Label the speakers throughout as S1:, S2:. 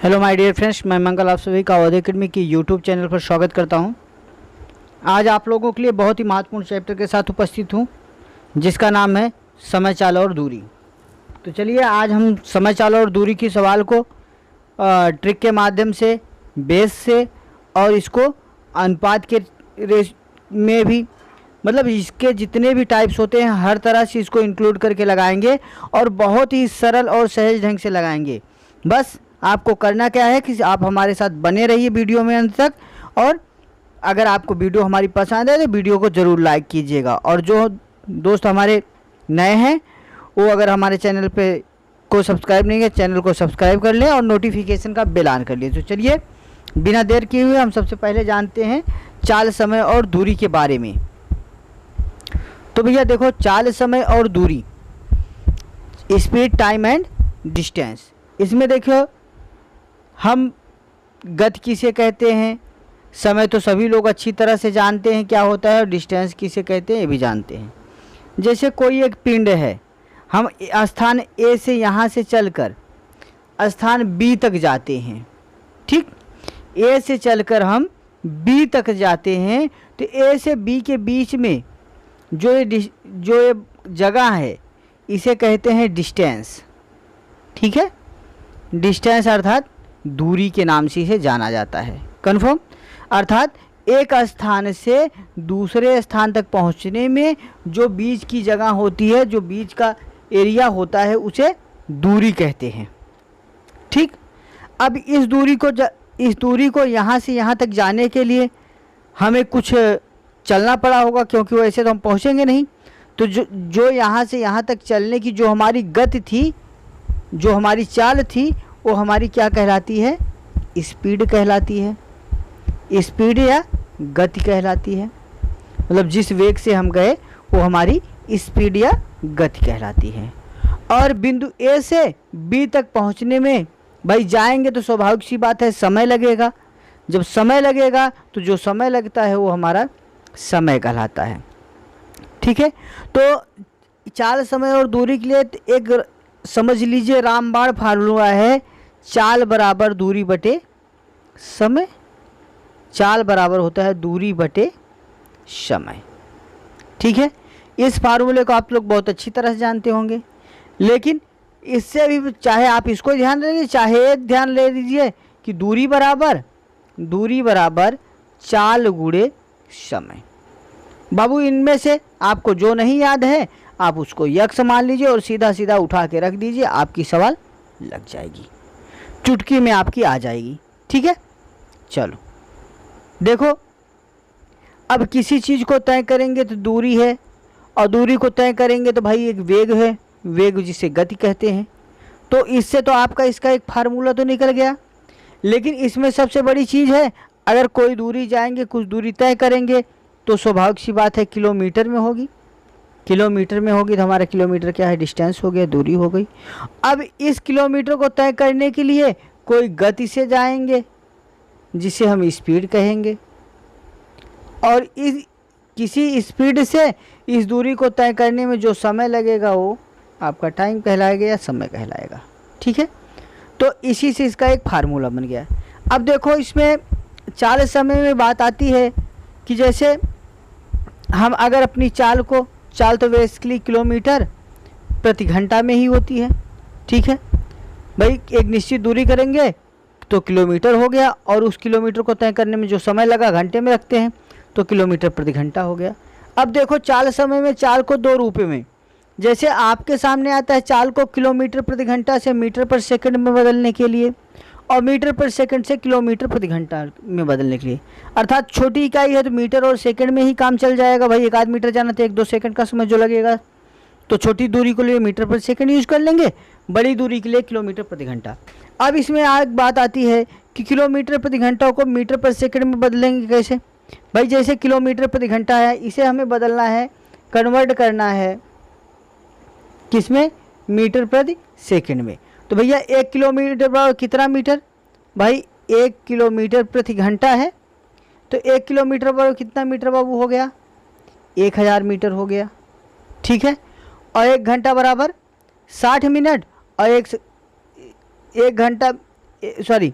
S1: Hello my dear friends, मैं मंगल आप सभी का अवध एकेडमी की यूट्यूब चैनल पर स्वागत करता हूं। आज आप लोगों के लिए बहुत ही महत्वपूर्ण चैप्टर के साथ उपस्थित हूं, जिसका नाम है समय चाल और दूरी। तो चलिए आज हम समय चाल और दूरी की सवाल को ट्रिक के माध्यम से, बेस से और इसको अनुपात के रेस में भी, मतलब इसके जितने भी टाइप्स होते हैं हर तरह से इसको इंक्लूड करके लगाएंगे और बहुत ही सरल और सहज ढंग से लगाएंगे। बस आपको करना क्या है कि आप हमारे साथ बने रहिए वीडियो में अंत तक, और अगर आपको वीडियो हमारी पसंद है तो वीडियो को ज़रूर लाइक कीजिएगा। और जो दोस्त हमारे नए हैं वो अगर हमारे चैनल पे को सब्सक्राइब नहीं है, चैनल को सब्सक्राइब कर लें और नोटिफिकेशन का बेल ऑन कर लिए। तो चलिए बिना देर किए हुए हम सबसे पहले जानते हैं चाल, समय और दूरी के बारे में। तो भैया देखो, चाल, समय और दूरी, स्पीड, टाइम एंड डिस्टेंस। इसमें देखो हम गति किसे कहते हैं, समय तो सभी लोग अच्छी तरह से जानते हैं क्या होता है, और डिस्टेंस किसे कहते हैं ये भी जानते हैं। जैसे कोई एक पिंड है, हम स्थान ए से यहाँ से चलकर स्थान बी तक जाते हैं, ठीक। ए से चलकर हम बी तक जाते हैं, तो ए से बी के बीच में जो ये जगह है इसे कहते हैं डिस्टेंस, ठीक है। डिस्टेंस अर्थात दूरी के नाम से इसे जाना जाता है। कन्फर्म? अर्थात एक स्थान से दूसरे स्थान तक पहुंचने में जो बीच की जगह होती है, जो बीच का एरिया होता है, उसे दूरी कहते हैं, ठीक। अब इस दूरी को यहाँ से यहाँ तक जाने के लिए हमें कुछ चलना पड़ा होगा, क्योंकि वैसे तो हम पहुँचेंगे नहीं। तो जो यहाँ से यहाँ तक चलने की जो हमारी गति थी, जो हमारी चाल थी, वो हमारी क्या कहलाती है? स्पीड कहलाती है। स्पीड या गति कहलाती है। मतलब जिस वेग से हम गए वो हमारी स्पीड या गति कहलाती है। और बिंदु ए से बी तक पहुंचने में भाई जाएंगे तो स्वाभाविक सी बात है समय लगेगा। जब समय लगेगा तो जो समय लगता है वो हमारा समय कहलाता है, ठीक है। तो चाल, समय और दूरी के लिए एक समझ लीजिए रामबाण फार्मूला है, चाल बराबर दूरी बटे समय। चाल बराबर होता है दूरी बटे समय, ठीक है। इस फार्मूले को आप लोग बहुत अच्छी तरह से जानते होंगे, लेकिन इससे भी चाहे आप इसको ध्यान रखिए, चाहे एक ध्यान ले लीजिए कि दूरी बराबर चाल गुणे समय। बाबू इनमें से आपको जो नहीं याद है आप उसको यक्ष मान लीजिए और सीधा सीधा उठा के रख दीजिए, आपकी सवाल लग जाएगी, चुटकी में आपकी आ जाएगी, ठीक है। चलो देखो, अब किसी चीज़ को तय करेंगे तो दूरी है, और दूरी को तय करेंगे तो भाई एक वेग है, वेग जिसे गति कहते हैं। तो इससे तो आपका इसका एक फार्मूला तो निकल गया, लेकिन इसमें सबसे बड़ी चीज़ है, अगर कोई दूरी जाएंगे, कुछ दूरी तय करेंगे, तो स्वाभाविक सी बात है किलोमीटर में होगी। किलोमीटर में होगी तो हमारा किलोमीटर क्या है? डिस्टेंस हो गया, दूरी हो गई। अब इस किलोमीटर को तय करने के लिए कोई गति से जाएंगे जिसे हम स्पीड कहेंगे, और इस किसी स्पीड से इस दूरी को तय करने में जो समय लगेगा वो आपका टाइम कहलाएगा या समय कहलाएगा, ठीक है। तो इसी से इसका एक फार्मूला बन गया। अब देखो इसमें चाल समय में बात आती है कि जैसे हम अगर अपनी चाल तो बेसिकली किलोमीटर प्रति घंटा में ही होती है, ठीक है। भाई एक निश्चित दूरी करेंगे तो किलोमीटर हो गया, और उस किलोमीटर को तय करने में जो समय लगा घंटे में रखते हैं तो किलोमीटर प्रति घंटा हो गया। अब देखो चाल समय में चाल को दो रूप में, जैसे आपके सामने आता है चाल को किलोमीटर प्रति घंटा से मीटर पर सेकंड में बदलने के लिए, और मीटर पर सेकंड से किलोमीटर प्रति घंटा में बदलने के लिए। अर्थात छोटी इकाई है तो मीटर और सेकंड में ही काम चल जाएगा। भाई 1 आध मीटर जाना तो 1-2 सेकंड का समय जो लगेगा, तो छोटी दूरी के लिए मीटर पर सेकंड यूज़ कर लेंगे, बड़ी दूरी के लिए किलोमीटर प्रति घंटा। अब इसमें एक बात आती है कि किलोमीटर प्रति घंटा को मीटर पर सेकंड में बदलेंगे कैसे? भाई जैसे किलोमीटर प्रति घंटा है, इसे हमें बदलना है, कन्वर्ट करना है किसमें? मीटर प्रति सेकंड में। तो भैया 1 किलोमीटर बराबर कितना मीटर? भाई 1 किलोमीटर प्रति घंटा है, तो 1 किलोमीटर बराबर कितना मीटर बाबू हो गया? 1000 मीटर हो गया, ठीक है। और 1 घंटा बराबर 60 मिनट, और एक घंटा सॉरी,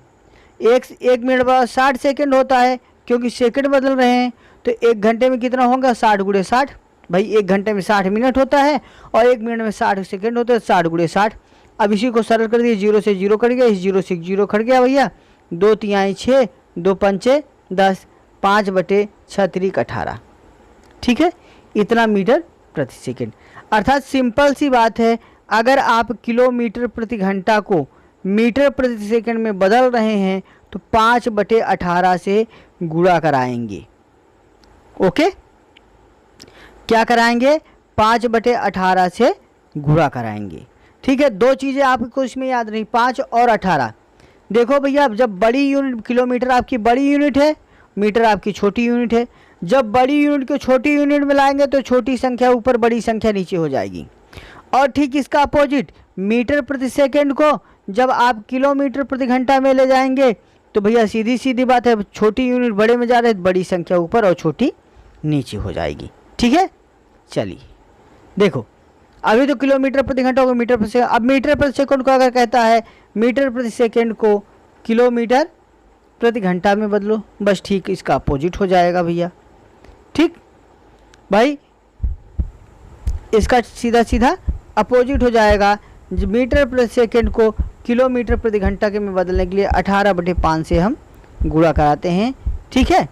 S1: एक मिनट बाद 60 सेकंड होता है, क्योंकि सेकंड बदल रहे हैं। तो 1 घंटे में कितना होगा, 60 गुणे 60। भाई 1 घंटे में 60 मिनट होता है और 1 मिनट में 60 सेकंड होते हैं, 60 गुणे 60। अब इसी को सरल कर दिए, 0 से 0 कट गया, इस 0 से 0 कट गया भैया। 2 तिहाई 6, 2 पंचे 10, 5/6 18। ठीक है, इतना मीटर प्रति सेकंड। अर्थात सिंपल सी बात है, अगर आप किलोमीटर प्रति घंटा को मीटर प्रति सेकंड में बदल रहे हैं तो 5/18 से गुणा कराएंगे। ओके, क्या कराएंगे, 5/18 से गुणा कराएंगे। ठीक है, दो चीज़ें आपको इसमें याद नहीं, 5 और 18। देखो भैया, जब बड़ी यूनिट, किलोमीटर आपकी बड़ी यूनिट है, मीटर आपकी छोटी यूनिट है। जब बड़ी यूनिट को छोटी यूनिट में लाएंगे तो छोटी संख्या ऊपर, बड़ी संख्या नीचे हो जाएगी। और ठीक इसका अपोजिट, मीटर प्रति सेकंड को जब आप किलोमीटर प्रति घंटा में ले जाएंगे तो भैया सीधी सीधी बात है, छोटी यूनिट बड़े में जा रहे हैं, बड़ी संख्या ऊपर और छोटी नीचे हो जाएगी। ठीक है, चलिए देखो, अभी तो किलोमीटर प्रति घंटा होगा, मीटर प्रति सेकंड। अब मीटर प्रति सेकंड को अगर कहता है मीटर प्रति सेकंड को किलोमीटर प्रति घंटा में बदलो, बस ठीक इसका अपोजिट हो जाएगा भैया। ठीक भाई, इसका सीधा सीधा अपोजिट हो जाएगा। मीटर प्रति सेकंड को किलोमीटर प्रति घंटा के में बदलने के लिए 18/5 से हम गुणा कराते हैं। ठीक है,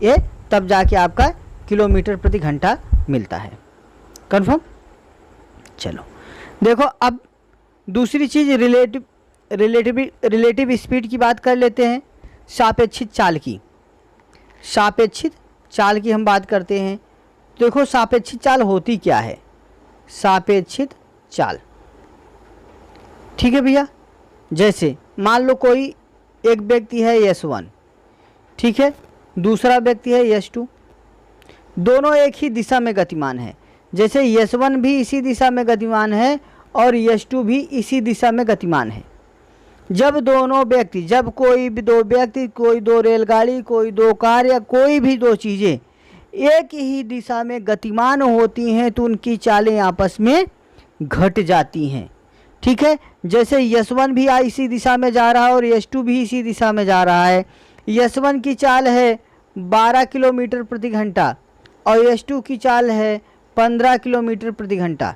S1: ये तब जाके आपका किलोमीटर प्रति घंटा मिलता है। कन्फर्म? चलो देखो, अब दूसरी चीज़ रिलेटिव स्पीड की बात कर लेते हैं। सापेक्षिक चाल की, सापेक्षिक चाल की हम बात करते हैं। देखो सापेक्षिक चाल होती क्या है, सापेक्षिक चाल, ठीक है भैया। जैसे मान लो कोई एक व्यक्ति है S1, ठीक है, दूसरा व्यक्ति है S2, दोनों एक ही दिशा में गतिमान है। जैसे S1 भी इसी दिशा में गतिमान है और S2 भी इसी दिशा में गतिमान है। जब दोनों व्यक्ति, जब कोई भी दो व्यक्ति, कोई दो रेलगाड़ी, कोई दो कार या कोई भी दो चीज़ें एक ही दिशा में गतिमान होती हैं तो उनकी चालें आपस में घट जाती हैं। ठीक है, जैसे S1 भी इसी दिशा में जा रहा है और S2 भी इसी दिशा में जा रहा है। S1 की चाल है 12 किलोमीटर प्रति घंटा और S2 की चाल है 15 किलोमीटर प्रति घंटा।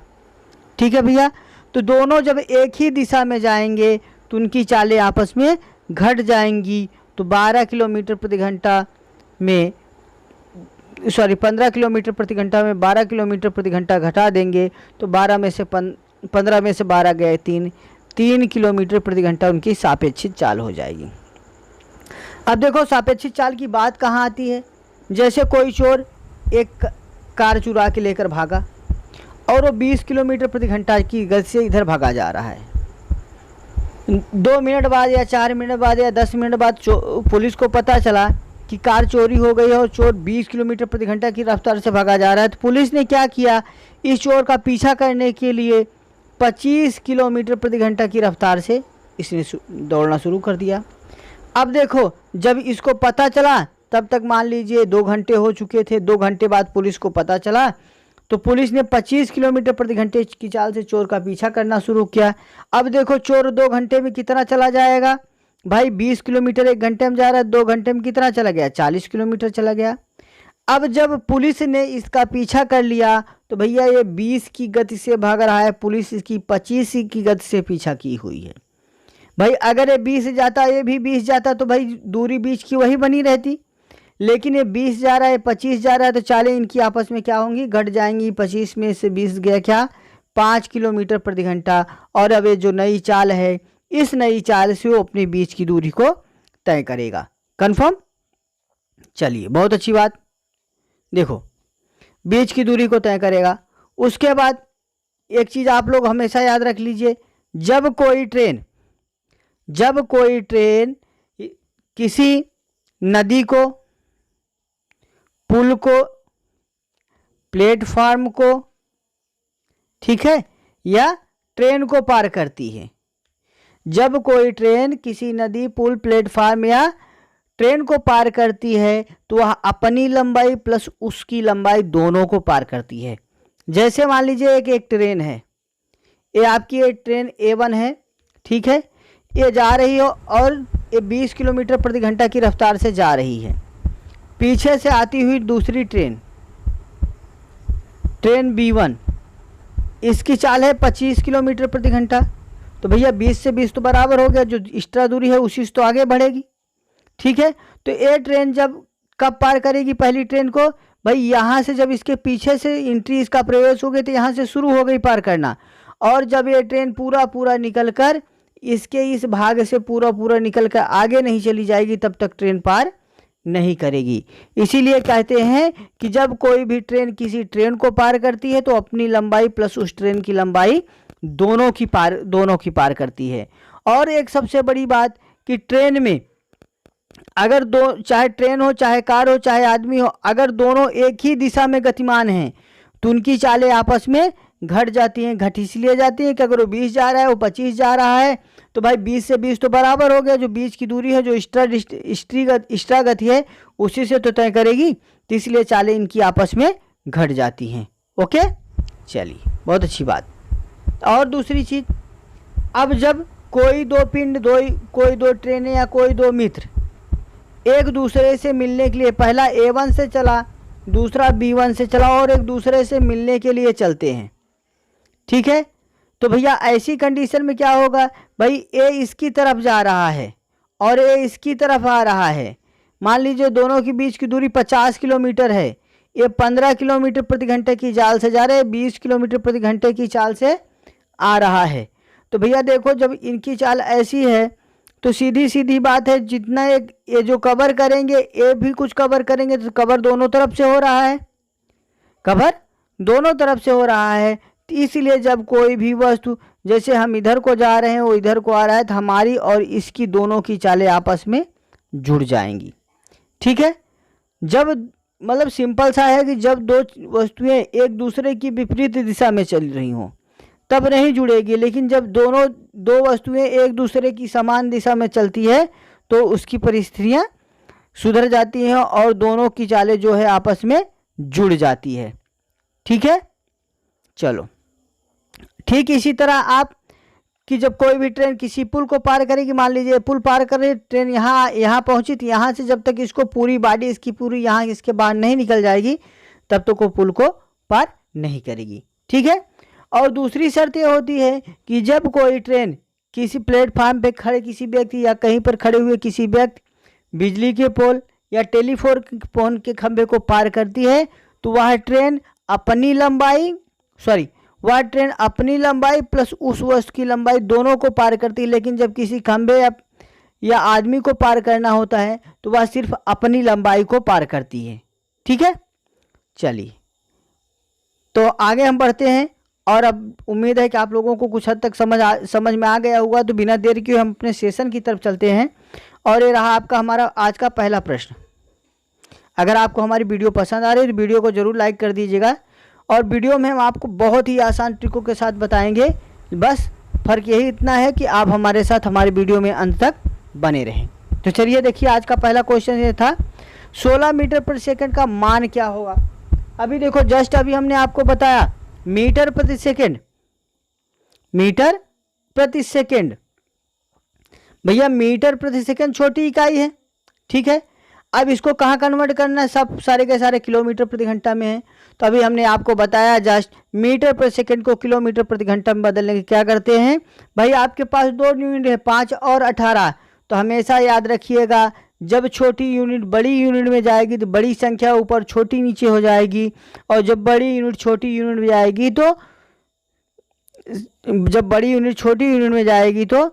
S1: ठीक है भैया, तो दोनों जब एक ही दिशा में जाएंगे तो उनकी चालें आपस में घट जाएंगी। तो 12 किलोमीटर प्रति घंटा में, सॉरी 15 किलोमीटर प्रति घंटा में 12 किलोमीटर प्रति घंटा घटा देंगे तो 15 में से 12 गए 3 किलोमीटर प्रति घंटा उनकी सापेक्षिक चाल हो जाएगी। अब देखो सापेक्षिक चाल की बात कहाँ आती है। जैसे कोई चोर एक कार चुरा के लेकर भागा और वो 20 किलोमीटर प्रति घंटा की गति से इधर भागा जा रहा है। 2 मिनट बाद या 4 मिनट बाद या 10 मिनट बाद पुलिस को पता चला कि कार चोरी हो गई है और चोर 20 किलोमीटर प्रति घंटा की रफ्तार से भागा जा रहा है। तो पुलिस ने क्या किया, इस चोर का पीछा करने के लिए 25 किलोमीटर प्रति घंटा की रफ्तार से इसने दौड़ना शुरू कर दिया। अब देखो, जब इसको पता चला तब तक मान लीजिए 2 घंटे हो चुके थे। 2 घंटे बाद पुलिस को पता चला तो पुलिस ने 25 किलोमीटर प्रति घंटे की चाल से चोर का पीछा करना शुरू किया। अब देखो चोर 2 घंटे में कितना चला जाएगा भाई, 20 किलोमीटर 1 घंटे में जा रहा है, 2 घंटे में कितना चला गया, 40 किलोमीटर चला गया। अब जब पुलिस ने इसका पीछा कर लिया तो भैया ये 20 की गति से भाग रहा है, पुलिस इसकी 25 की गति से पीछा की हुई है। भाई अगर ये 20 जाता, ये भी 20 जाता तो भाई दूरी बीच की वही बनी रहती, लेकिन ये 20 जा रहा है, 25 जा रहा है, तो चालें इनकी आपस में क्या होंगी, घट जाएंगी। 25 में से 20 गया क्या, 5 किलोमीटर प्रति घंटा। और अब ये जो नई चाल है, इस नई चाल से वो अपने बीच की दूरी को तय करेगा। कन्फर्म? चलिए, बहुत अच्छी बात। देखो बीच की दूरी को तय करेगा। उसके बाद एक चीज़ आप लोग हमेशा याद रख लीजिए, जब कोई ट्रेन किसी नदी को, पुल को, प्लेटफार्म को, ठीक है, या ट्रेन को पार करती है, जब कोई ट्रेन किसी नदी, पुल, प्लेटफार्म या ट्रेन को पार करती है तो वह अपनी लंबाई प्लस उसकी लंबाई दोनों को पार करती है। जैसे मान लीजिए एक ट्रेन है, ये आपकी एक ट्रेन A1 है, ठीक है। ये जा रही है और ये 20 किलोमीटर प्रति घंटा की रफ्तार से जा रही है। पीछे से आती हुई दूसरी ट्रेन B1, इसकी चाल है 25 किलोमीटर प्रति घंटा। तो भैया 20 से 20 तो बराबर हो गया, जो एक्स्ट्रा दूरी है उसी से तो आगे बढ़ेगी। ठीक है, तो ये ट्रेन जब कब पार करेगी पहली ट्रेन को? भाई यहाँ से जब इसके पीछे से एंट्री इसका प्रवेश हो गई तो यहाँ से शुरू हो गई पार करना, और जब ये ट्रेन पूरा निकल कर इसके इस भाग से पूरा निकल कर आगे नहीं चली जाएगी तब तक ट्रेन पार नहीं करेगी। इसीलिए कहते हैं कि जब कोई भी ट्रेन किसी ट्रेन को पार करती है तो अपनी लंबाई प्लस उस ट्रेन की लंबाई दोनों की पार करती है। और एक सबसे बड़ी बात कि ट्रेन में अगर चाहे ट्रेन हो, चाहे कार हो, चाहे आदमी हो, अगर दोनों एक ही दिशा में गतिमान हैं तो उनकी चालें आपस में घट जाती हैं। घट इसलिए जाती हैं कि अगर वो 20 जा रहा है, वो 25 जा रहा है, तो भाई 20 से 20 तो बराबर हो गया। जो बीच की दूरी है, जो एक्स्ट्रा गति है, उसी से तो तय करेगी, तो इसलिए चालें इनकी आपस में घट जाती हैं। ओके, चलिए, बहुत अच्छी बात। और दूसरी चीज़, अब जब कोई दो पिंड, कोई दो ट्रेनें या कोई दो मित्र एक दूसरे से मिलने के लिए, पहला A1 से चला, दूसरा B1 से चला, और एक दूसरे से मिलने के लिए चलते हैं, ठीक है, तो भैया ऐसी कंडीशन में क्या होगा? भाई ए इसकी तरफ जा रहा है और ए इसकी तरफ आ रहा है। मान लीजिए दोनों के बीच की दूरी 50 किलोमीटर है। ये 15 किलोमीटर प्रति घंटे की चाल से जा रहे हैं, 20 किलोमीटर प्रति घंटे की चाल से आ रहा है। तो भैया देखो, जब इनकी चाल ऐसी है तो सीधी बात है, जितना ये जो कवर करेंगे, ये भी कुछ कवर करेंगे, तो कवर दोनों तरफ से हो रहा है, कवर दोनों तरफ से हो रहा है। तो इसलिए जब कोई भी वस्तु, जैसे हम इधर को जा रहे हैं, वो इधर को आ रहा है, तो हमारी और इसकी दोनों की चालें आपस में जुड़ जाएंगी। ठीक है, जब मतलब सिंपल सा है कि जब दो वस्तुएं एक दूसरे की विपरीत दिशा में चल रही हों तब नहीं जुड़ेगी, लेकिन जब दो वस्तुएं एक दूसरे की समान दिशा में चलती है तो उसकी परिस्थितियां सुधर जाती हैं और दोनों की चालें जो है आपस में जुड़ जाती है। ठीक है, चलो, ठीक इसी तरह आप कि जब कोई भी ट्रेन किसी पुल को पार करेगी, मान लीजिए पुल पार कर रही ट्रेन, यहाँ पहुंची, तो यहाँ से जब तक इसको पूरी बॉडी इसकी पूरी यहाँ इसके बाहर नहीं निकल जाएगी तब तक वो पुल को पार नहीं करेगी। ठीक है, और दूसरी शर्त ये होती है कि जब कोई ट्रेन किसी प्लेटफार्म पे खड़े किसी व्यक्ति या कहीं पर खड़े हुए किसी व्यक्ति बिजली के पोल या टेलीफोन के खंभे को पार करती है तो वह ट्रेन अपनी लंबाई प्लस उस वस्तु की लंबाई दोनों को पार करती है। लेकिन जब किसी खंभे या आदमी को पार करना होता है तो वह सिर्फ अपनी लंबाई को पार करती है। ठीक है, चलिए, तो आगे हम बढ़ते हैं और अब उम्मीद है कि आप लोगों को कुछ हद तक समझ में आ गया होगा। तो बिना देर किए हम अपने सेशन की तरफ चलते हैं और ये रहा आपका हमारा आज का पहला प्रश्न। अगर आपको हमारी वीडियो पसंद आ रही है तो वीडियो को ज़रूर लाइक कर दीजिएगा। और वीडियो में हम आपको बहुत ही आसान ट्रिकों के साथ बताएंगे, बस फ़र्क यही इतना है कि आप हमारे साथ हमारी वीडियो में अंत तक बने रहें। तो चलिए देखिए, आज का पहला क्वेश्चन ये था 16 मीटर प्रति सेकंड का मान क्या होगा। अभी देखो, जस्ट अभी हमने आपको बताया मीटर प्रति सेकंड। भैया मीटर प्रति सेकंड छोटी इकाई है। ठीक है, अब इसको कहाँ कन्वर्ट करना है? सब सारे के सारे किलोमीटर प्रति घंटा में है। तो अभी हमने आपको बताया जस्ट मीटर प्रति सेकंड को किलोमीटर प्रति घंटा में बदलने के क्या करते हैं। भाई आपके पास दो यूनिट है, 5 और 18। तो हमेशा याद रखिएगा, जब छोटी यूनिट बड़ी यूनिट में जाएगी तो बड़ी संख्या ऊपर छोटी नीचे हो जाएगी, और जब बड़ी यूनिट छोटी यूनिट में जाएगी तो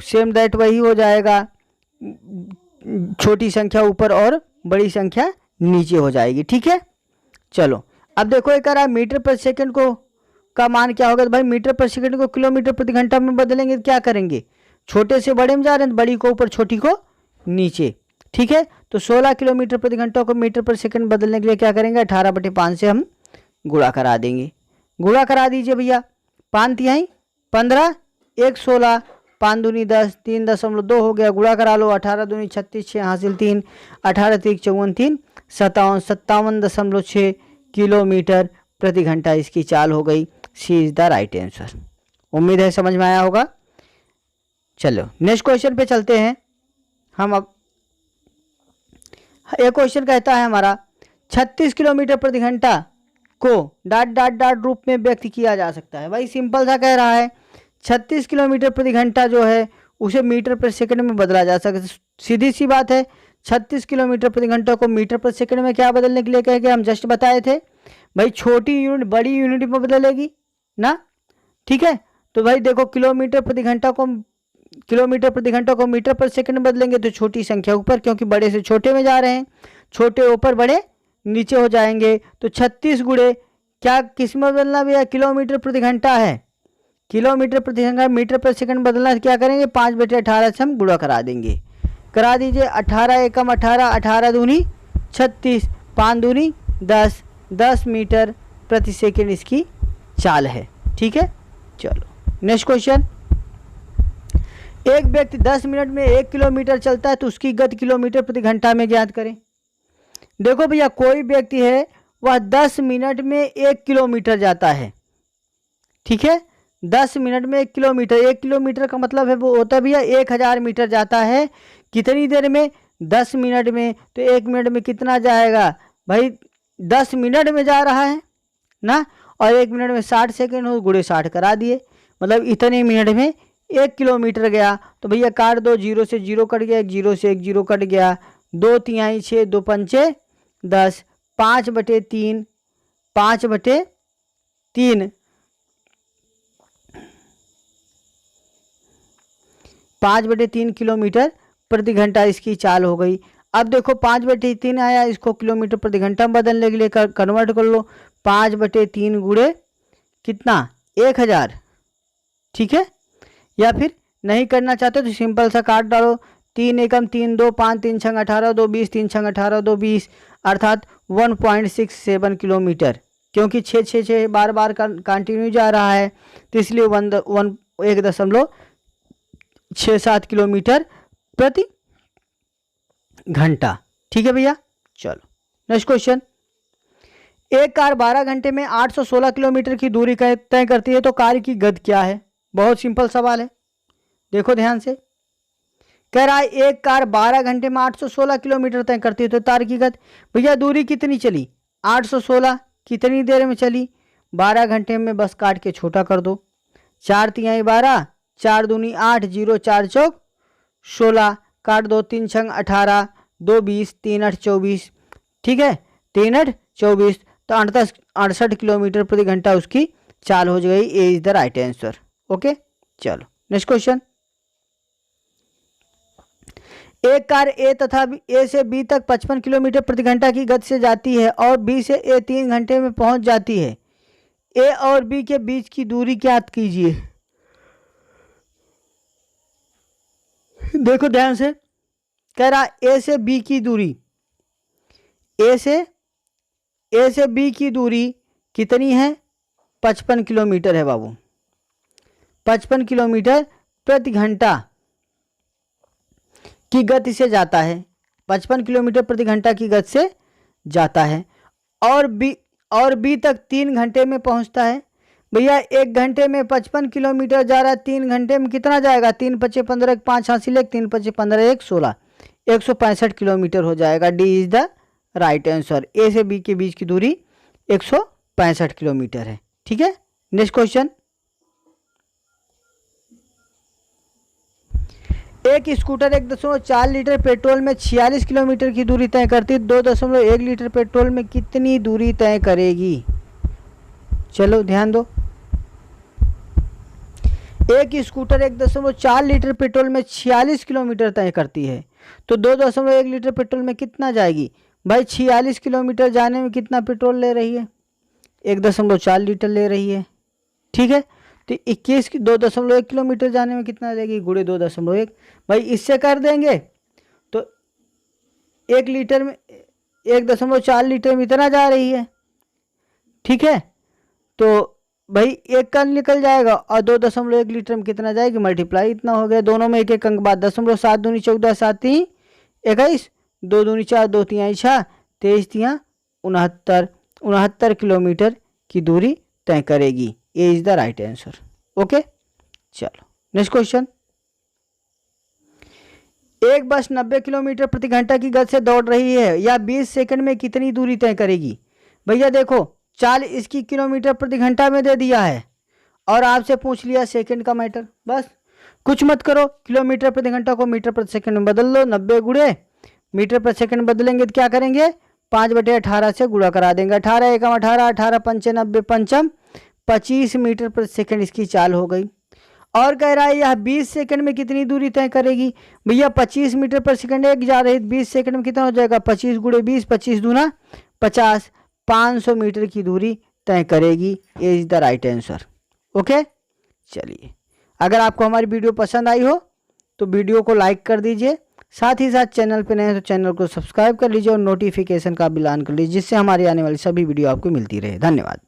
S1: सेम दैट वही हो जाएगा, छोटी संख्या ऊपर और बड़ी संख्या नीचे हो जाएगी। ठीक है, चलो अब देखो एक रहा मीटर प्रति सेकंड को का मान क्या होगा। तो भाई मीटर प्रति सेकंड को किलोमीटर प्रति घंटा में बदलेंगे तो क्या करेंगे, छोटे से बड़े में जा रहे हैं, बड़ी को ऊपर छोटी को नीचे। ठीक है, तो 16 किलोमीटर प्रति घंटा को मीटर प्रति सेकंड बदलने के लिए क्या करेंगे, 18/5 से हम गुणा करा देंगे। गुणा करा दीजिए भैया, 5 तिहाई 15, 1 16, 5 दूनी 10, 3.2 हो गया। गुणा करा लो, 18 दूनी 36, 6 हासिल 3, 18 3 54 3, 57.6 किलोमीटर प्रति घंटा इसकी चाल हो गई। सी इज़ द राइट आंसर। उम्मीद है समझ में आया होगा। चलो नेक्स्ट क्वेश्चन पे चलते हैं हम। अब एक क्वेश्चन कहता है हमारा 36 किलोमीटर प्रति घंटा को डॉट डॉट डॉट रूप में व्यक्त किया जा सकता है। भाई सिंपल सा कह रहा है 36 किलोमीटर प्रति घंटा जो है उसे मीटर पर सेकंड में बदला जा सकता है। सीधी सी बात है, 36 किलोमीटर प्रति घंटा को मीटर पर सेकंड में क्या बदलने के लिए कह के हम जस्ट बताए थे भाई, छोटी यूनिट बड़ी यूनिट में बदलेगी ना। ठीक है, तो भाई देखो किलोमीटर प्रति घंटा को मीटर पर सेकंड में बदलेंगे तो छोटी संख्या ऊपर, क्योंकि बड़े से छोटे में जा रहे हैं, छोटे ऊपर बड़े नीचे हो जाएंगे। तो 36 गुणे क्या किस में बदलना भैया, किलोमीटर प्रति घंटा है, किलोमीटर प्रति घंटा मीटर पर सेकंड बदलना, क्या करेंगे 5/18 से हम गुणा करा देंगे। करा दीजिए, 18 एकम 18, 18 दूनी 36, 5 दूनी 10, 10 मीटर प्रति सेकंड इसकी चाल है। ठीक है, चलो नेक्स्ट क्वेश्चन। एक व्यक्ति 10 मिनट में 1 किलोमीटर चलता है तो उसकी गति किलोमीटर प्रति घंटा में ज्ञात करें। देखो भैया कोई व्यक्ति है वह 10 मिनट में 1 किलोमीटर जाता है। ठीक है, 10 मिनट में 1 किलोमीटर, 1 किलोमीटर का मतलब है वो होता है भैया 1000 मीटर जाता है। कितनी देर में, 10 मिनट में। तो 1 मिनट में कितना जाएगा भाई, 10 मिनट में जा रहा है ना, और 1 मिनट में 60 सेकेंड हो, गुणे 60 करा दिए, मतलब इतने मिनट में 1 किलोमीटर गया। तो भैया काट दो, 0 से 0 कट गया, 0 से 1 0 कट गया, 2 तिहाई 6, 2 पंचे 10, 5/3, 5/3, 5/3 किलोमीटर प्रति घंटा इसकी चाल हो गई। अब देखो 5/3 आया, इसको किलोमीटर प्रति घंटा में बदलने के लिए कन्वर्ट कर लो, 5/3 गुणे कितना 1000। ठीक है, या फिर नहीं करना चाहते तो सिंपल सा काट डालो, 3 एकम 3, 2 5, 3 छंग 18, 2 20, 3 छंग 18, 2 20, अर्थात 1.67 किलोमीटर। क्योंक't 6 6 6 बार बार कंटिन्यू जा रहा है तो इसलिए 1.67 किलोमीटर प्रति घंटा। ठीक है भैया, चलो नेक्स्ट क्वेश्चन। एक कार 12 घंटे में 816 किलोमीटर की दूरी तय करती है तो कार की गति क्या है। बहुत सिंपल सवाल है, देखो ध्यान से। कह रहा है एक कार 12 घंटे में 816 किलोमीटर तय करती है तो कार की गति, भैया दूरी कितनी चली 816, कितनी देर में चली 12 घंटे में, बस काट के छोटा कर दो, 4 तिहाई 12, 4 दूनी 8, 0 4 चौक 16, काट दो, 3 छंग 18, 2 20, 3 8 24। ठीक है, 3 8 24, तो 68 किलोमीटर प्रति घंटा उसकी चाल हो गई। A is the right answer. Okay, चलो नेक्स्ट क्वेश्चन। एक कार ए तथा ए से बी तक 55 किलोमीटर प्रति घंटा की गति से जाती है और बी से ए 3 घंटे में पहुंच जाती है। ए और बी के बीच की दूरी ज्ञात कीजिए। देखो ध्यान से, कह रहा ए से बी की दूरी, ए से बी की दूरी कितनी है 55 किलोमीटर है बाबू, 55 किलोमीटर प्रति घंटा की गति से जाता है, 55 किलोमीटर प्रति घंटा की गति से जाता है। और बी तक 3 घंटे में पहुंचता है। भैया 1 घंटे में 55 किलोमीटर जा रहा है, 3 घंटे में कितना जाएगा, 3 पचे 15, 5 हासिल 1, 3 पचे 15, 1 16, 165 किलोमीटर हो जाएगा। D is the right answer. A से बी के बीच की दूरी 165 किलोमीटर है। ठीक है, नेक्स्ट क्वेश्चन। एक स्कूटर 1.4 लीटर पेट्रोल में 46 किलोमीटर की दूरी तय करती है, 2.1 लीटर पेट्रोल में कितनी दूरी तय करेगी। चलो ध्यान दो, एक स्कूटर 1.4 लीटर पेट्रोल में 46 किलोमीटर तय करती है तो 2.1 लीटर पेट्रोल में कितना जाएगी। भाई 46 किलोमीटर जाने में कितना पेट्रोल ले रही है, 1.4 लीटर ले रही है। ठीक है, तो 2.1 किलोमीटर जाने में कितना लेगी, गुणे 2.1। भाई इससे कर देंगे तो 1 लीटर में 1.4 लीटर में इतना जा रही है। ठीक है, तो भाई एक का निकल जाएगा और 2.1 लीटर में कितना जाएगी, मल्टीप्लाई इतना हो गया, दोनों में एक एक अंक बाद, 7 दूनी 14, 7 3 21, 2 दूनी 4, 2 तिहाई 6, 23 तिहाई 69 किलोमीटर की दूरी तय करेगी। A is the right answer. Okay, चलो नेक्स्ट क्वेश्चन। एक बस 90 किलोमीटर प्रति घंटा की गति से दौड़ रही है, या 20 सेकंड में कितनी दूरी तय करेगी। भैया देखो, चाल इसकी किलोमीटर प्रति घंटा में दे दिया है और आपसे पूछ लिया सेकंड का मैटर। बस कुछ मत करो, किलोमीटर प्रति घंटा को मीटर प्रति सेकंड में बदल लो। 90 गुणे मीटर प्रति सेकंड बदलेंगे तो क्या करेंगे, 5/18 से गुणा करा देंगे। 18 एकम 18, 18 पंचे 90, पंचम 25 मीटर प्रति सेकंड इसकी चाल हो गई। और कह रहा है यह 20 सेकंड में कितनी दूरी तय करेगी। भैया 25 मीटर प्रति सेकंड एक जा रही है, 20 सेकंड में कितना हो जाएगा, 25 गुणे 20, 25 दूना 50, 500 मीटर की दूरी तय करेगी। Is the right answer. Okay, चलिए, अगर आपको हमारी वीडियो पसंद आई हो तो वीडियो को लाइक कर दीजिए, साथ ही साथ चैनल पर नए हैं तो चैनल को सब्सक्राइब कर लीजिए और नोटिफिकेशन का बिल ऑन कर लीजिए, जिससे हमारी आने वाली सभी वीडियो आपको मिलती रहे। धन्यवाद।